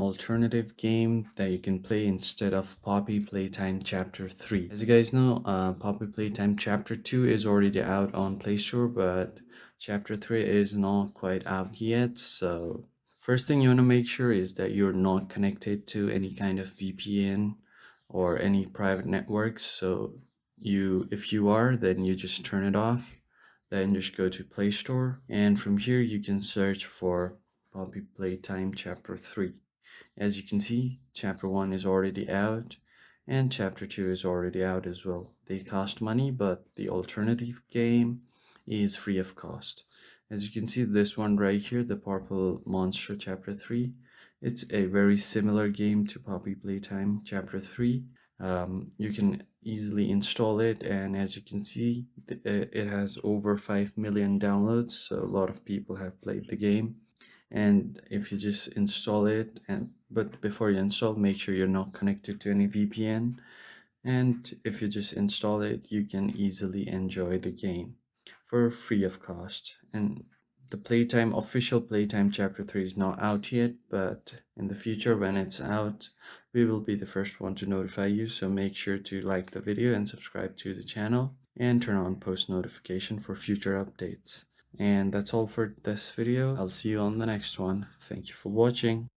alternative game that you can play instead of Poppy Playtime Chapter 3. As you guys know, Poppy Playtime Chapter 2 is already out on Play Store, but Chapter 3 is not quite out yet. So, first thing you want to make sure is that you're not connected to any kind of VPN or any private networks. So, if you are, then you just turn it off. Then just go to Play Store, and from here you can search for Poppy Playtime Chapter 3. As you can see, Chapter 1 is already out, and Chapter 2 is already out as well. They cost money, but the alternative game is free of cost. As you can see, this one right here, the Purple Monster Chapter 3, it's a very similar game to Poppy Playtime Chapter 3. You can easily install it, and as you can see, it has over 5 million downloads, so a lot of people have played the game. And if you just install it, but before you install, make sure you're not connected to any VPN, and if you just install it, you can easily enjoy the game for free of cost. And the playtime official playtime chapter 3 is not out yet, but in the future when it's out, we will be the first one to notify you. So make sure to like the video and subscribe to the channel and turn on post notification for future updates. And that's all for this video. I'll see you on the next one. Thank you for watching.